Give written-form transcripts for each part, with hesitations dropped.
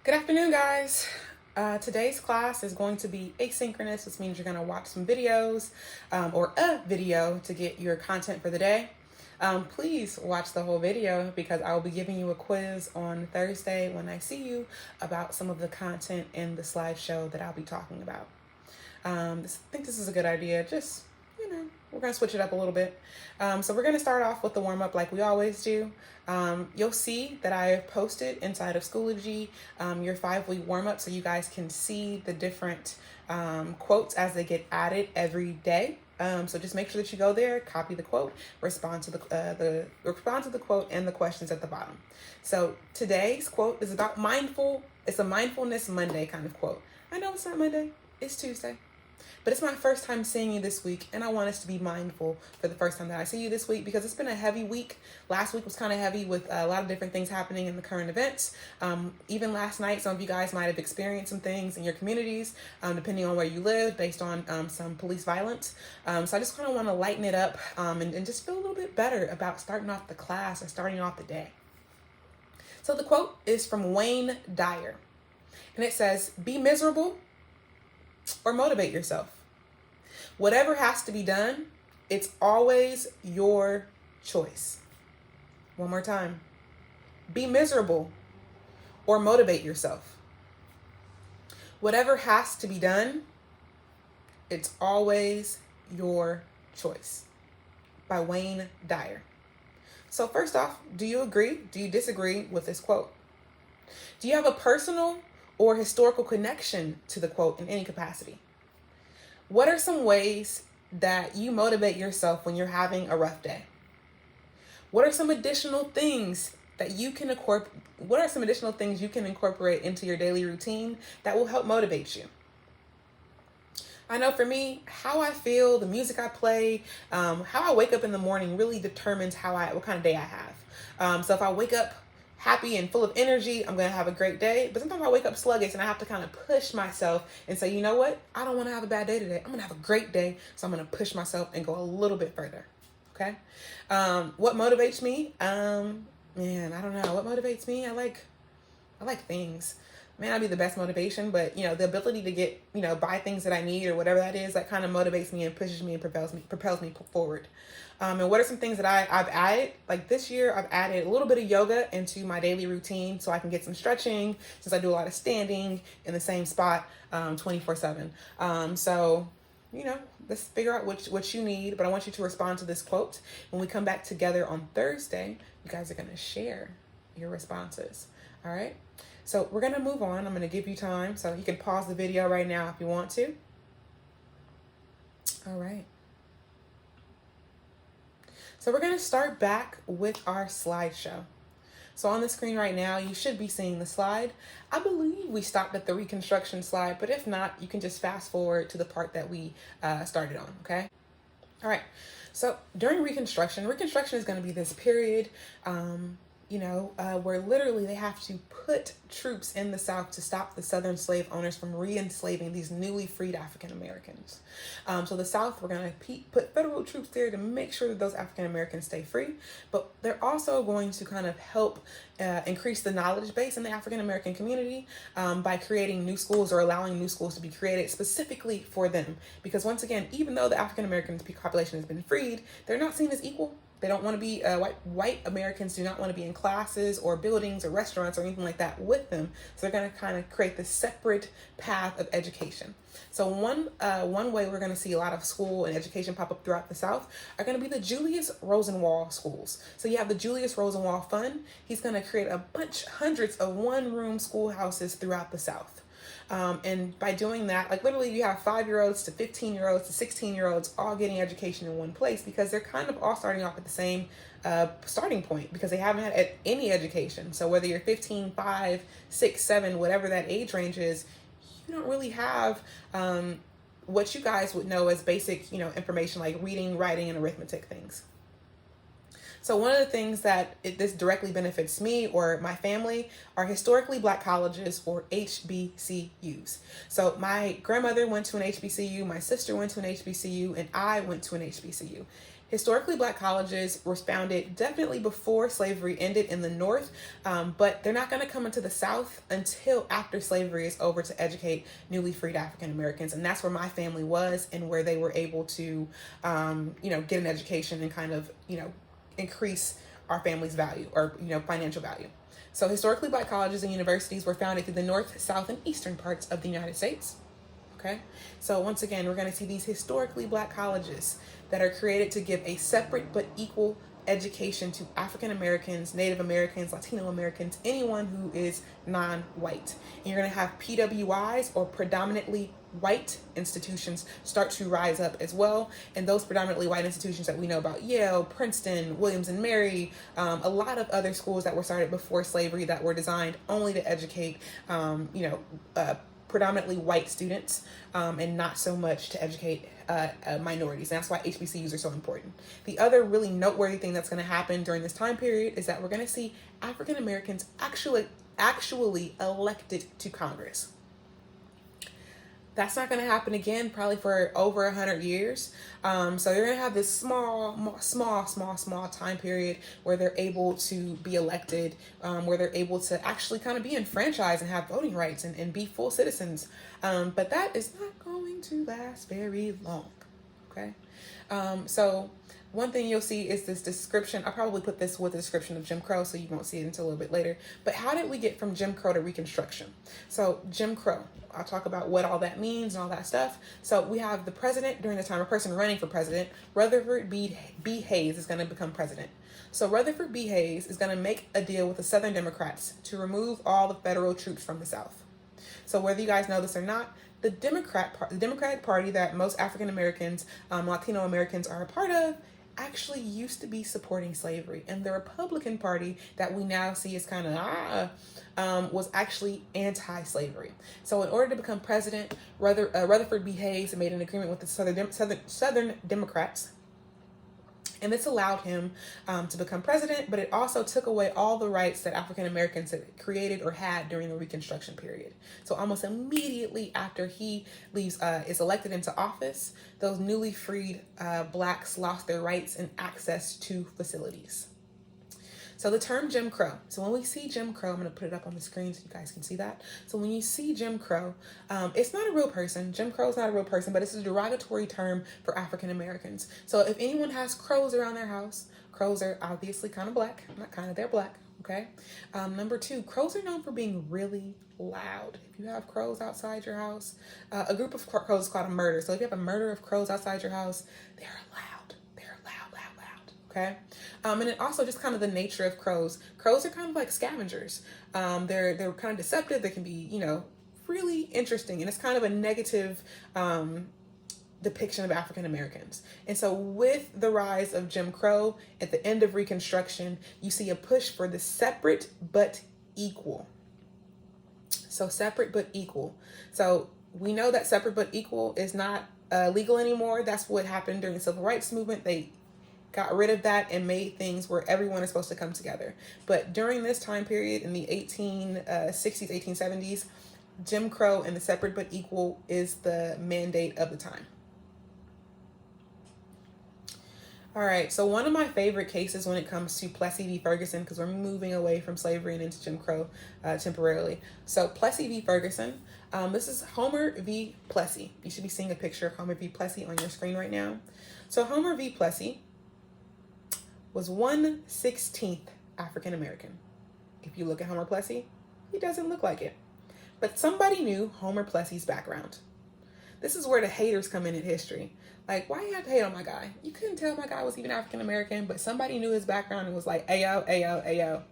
Good afternoon, guys. Today's class is going to be asynchronous, which means you're going to watch some videos or a video to get your content for the day. Please watch the whole video because I will be giving you a quiz on Thursday when I see you about some of the content in the slideshow that I'll be talking about. I think this is a good idea. Just, we're going to switch it up a little bit. So we're going to start off with the warm-up like we always do. You'll see that I have posted inside of Schoology your 5-week warm-up so you guys can see the different quotes as they get added every day. So just make sure that you go there, copy the quote, respond to the quote and the questions at the bottom. So today's quote is about mindful. It's a mindfulness Monday kind of quote. I know it's not Monday, it's Tuesday. But it's my first time seeing you this week, and I want us to be mindful for the first time that I see you this week because it's been a heavy week. Last week was kind of heavy with a lot of different things happening in the current events. Even last night, some of you guys might have experienced some things in your communities, depending on where you live, based on some police violence. So I just kind of want to lighten it up and just feel a little bit better about starting off the class or starting off the day. So the quote is from Wayne Dyer, and it says, "Be miserable or motivate yourself. Whatever has to be done, it's always your choice." One more time. Be miserable or motivate yourself. Whatever has to be done, it's always your choice. By Wayne Dyer. So first off, do you agree? Do you disagree with this quote? Do you have a personal or historical connection to the quote in any capacity? What are some ways that you motivate yourself when you're having a rough day? What are some additional things that you can incorporate into your daily routine that will help motivate you? I know for me, how I feel, the music I play, how I wake up in the morning really determines what kind of day I have. So if I wake up happy and full of energy, I'm going to have a great day. But sometimes I wake up sluggish and I have to kind of push myself and say, you know what? I don't want to have a bad day today. I'm going to have a great day. So I'm going to push myself and go a little bit further. Okay. What motivates me? I don't know. What motivates me? I like things. May not be the best motivation, but the ability to get, buy things that I need or whatever that is, that kind of motivates me and pushes me and propels me forward. And what are some things that I've added? Like this year, I've added a little bit of yoga into my daily routine so I can get some stretching since I do a lot of standing in the same spot 24/7. So, let's figure out what you need. But I want you to respond to this quote. When we come back together on Thursday, you guys are going to share your responses. All right. So we're going to move on. I'm going to give you time. So you can pause the video right now if you want to. All right. So we're going to start back with our slideshow. So on the screen right now, you should be seeing the slide. I believe we stopped at the Reconstruction slide, but if not, you can just fast forward to the part that we started on, okay? All right. So during Reconstruction is going to be this period where literally they have to put troops in the South to stop the Southern slave owners from re-enslaving these newly freed African Americans. So the South, we're going to put federal troops there to make sure that those African Americans stay free, but they're also going to kind of help increase the knowledge base in the African American community by creating new schools or allowing new schools to be created specifically for them. Because once again, even though the African American population has been freed, they're not seen as equal. They don't want to be, white Americans do not want to be in classes or buildings or restaurants or anything like that with them. So they're going to kind of create this separate path of education. So one way we're going to see a lot of school and education pop up throughout the South are going to be the Julius Rosenwald schools. So you have the Julius Rosenwald Fund. He's going to create hundreds of one-room schoolhouses throughout the South. And by doing that, like literally you have 5-year-olds to 15-year-olds to 16-year-olds all getting education in one place because they're kind of all starting off at the same starting point because they haven't had any education. So whether you're 15, 5, 6, 7, whatever that age range is, you don't really have what you guys would know as basic, information like reading, writing, and arithmetic things. So one of the things that this directly benefits me or my family are historically Black colleges or HBCUs. So my grandmother went to an HBCU, my sister went to an HBCU, and I went to an HBCU. Historically Black colleges were founded definitely before slavery ended in the North, but they're not going to come into the South until after slavery is over to educate newly freed African Americans. And that's where my family was and where they were able to, get an education and kind of, increase our family's value or, financial value. So historically Black colleges and universities were founded through the North, South, and Eastern parts of the United States. Okay, so once again, we're going to see these historically Black colleges that are created to give a separate but equal education to African Americans, Native Americans, Latino Americans, anyone who is non-white. And you're going to have PWIs, or predominantly white institutions, start to rise up as well. And those predominantly white institutions that we know about, Yale, Princeton, Williams and Mary, a lot of other schools that were started before slavery that were designed only to educate, predominantly white students, and not so much to educate minorities. And that's why HBCUs are so important. The other really noteworthy thing that's going to happen during this time period is that we're going to see African Americans actually elected to Congress. That's not going to happen again probably for over 100 years. So you're going to have this small time period where they're able to be elected, where they're able to actually kind of be enfranchised and have voting rights and be full citizens. But that is not going to last very long. Okay. So one thing you'll see is this description. I'll probably put this with the description of Jim Crow, so you won't see it until a little bit later. But how did we get from Jim Crow to Reconstruction? So Jim Crow, I'll talk about what all that means and all that stuff. So we have the president during the time, a person running for president. Rutherford B. Hayes is going to become president. So Rutherford B. Hayes is going to make a deal with the Southern Democrats to remove all the federal troops from the South. So whether you guys know this or not, the Democratic Party that most African Americans, Latino Americans are a part of, actually used to be supporting slavery, and the Republican Party that we now see is kind of was actually anti-slavery. So in order to become president, Rutherford B. Hayes made an agreement with the Southern Democrats, and this allowed him to become president, but it also took away all the rights that African Americans had created or had during the Reconstruction period. So almost immediately after he is elected into office, those newly freed Blacks lost their rights and access to facilities. So the term Jim Crow. So when we see Jim Crow, I'm going to put it up on the screen so you guys can see that. So when you see Jim Crow, it's not a real person. Jim Crow is not a real person, but it's a derogatory term for African Americans. So if anyone has crows around their house, crows are obviously kind of black. Not kind of, they're black. Okay. Number two, crows are known for being really loud. If you have crows outside your house, a group of crows is called a murder. So if you have a murder of crows outside your house, they're loud. Okay. And it also just kind of the nature of crows. Crows are kind of like scavengers. They're kind of deceptive. They can be, really interesting. And it's kind of a negative depiction of African Americans. And so with the rise of Jim Crow at the end of Reconstruction, you see a push for the separate but equal. So separate but equal. So we know that separate but equal is not legal anymore. That's what happened during the Civil Rights Movement. They got rid of that and made things where everyone is supposed to come together. But during this time period in the 1860s, 1870s, Jim Crow and the separate but equal is the mandate of the time. All right, so one of my favorite cases when it comes to Plessy v. Ferguson, because we're moving away from slavery and into Jim Crow temporarily. So Plessy v. Ferguson, this is Homer v. Plessy. You should be seeing a picture of Homer v. Plessy on your screen right now. So Homer v. Plessy was 1/16 African American. If you look at Homer Plessy, he doesn't look like it. But somebody knew Homer Plessy's background. This is where the haters come in history. Like, why you have to hate on my guy? You couldn't tell my guy was even African American, but somebody knew his background and was like, ayo,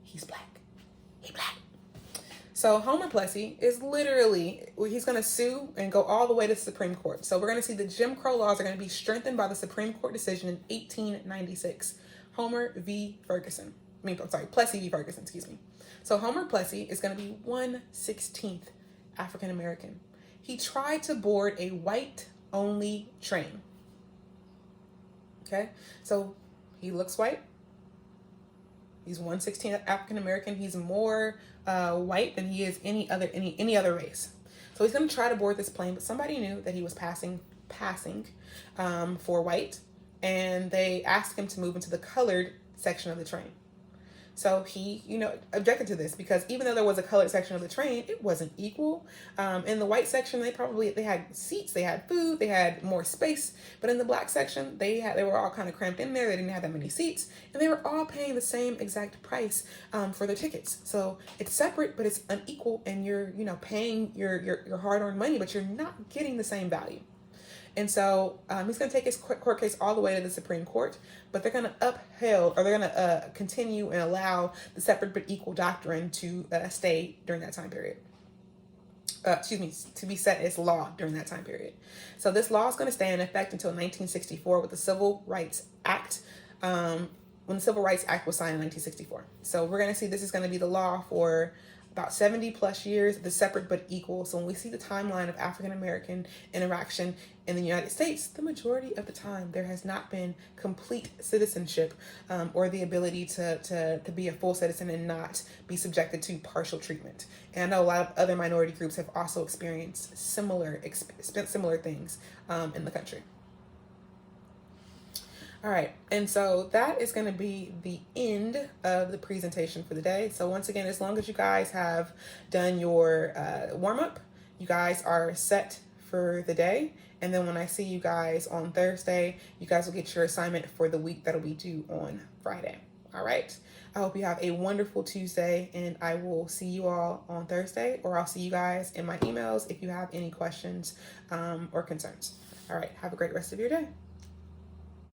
he's black. He black. So Homer Plessy is literally, he's going to sue and go all the way to the Supreme Court. So we're going to see the Jim Crow laws are going to be strengthened by the Supreme Court decision in 1896. Homer v. Ferguson. Plessy v. Ferguson, excuse me. So Homer Plessy is going to be 1/16 African American. He tried to board a white-only train. Okay, so he looks white. He's 1/16 African American. He's more white than he is any other race. So he's going to try to board this plane, but somebody knew that he was passing for white, and they asked him to move into the colored section of the train. So he, objected to this because even though there was a colored section of the train, it wasn't equal. In the white section, they had seats, they had food, they had more space. But in the black section, they were all kind of cramped in there. They didn't have that many seats, and they were all paying the same exact price for their tickets. So it's separate, but it's unequal, and you're paying your hard-earned money, but you're not getting the same value. And so he's going to take his court case all the way to the Supreme Court, but they're going to continue and allow the separate but equal doctrine to stay during that time period. To be set as law during that time period. So this law is going to stay in effect until 1964 with the Civil Rights Act, when the Civil Rights Act was signed in 1964. So we're going to see this is going to be the law for about 70 plus years, the separate but equal. So when we see the timeline of African American interaction in the United States, the majority of the time there has not been complete citizenship or the ability to be a full citizen and not be subjected to partial treatment. And I know a lot of other minority groups have also experienced similar things in the country. All right, and so that is going to be the end of the presentation for the day. So once again, as long as you guys have done your warm-up, you guys are set for the day. And then when I see you guys on Thursday, you guys will get your assignment for the week that'll be due on Friday. All right, I hope you have a wonderful Tuesday, and I will see you all on Thursday, or I'll see you guys in my emails if you have any questions or concerns. All right, have a great rest of your day.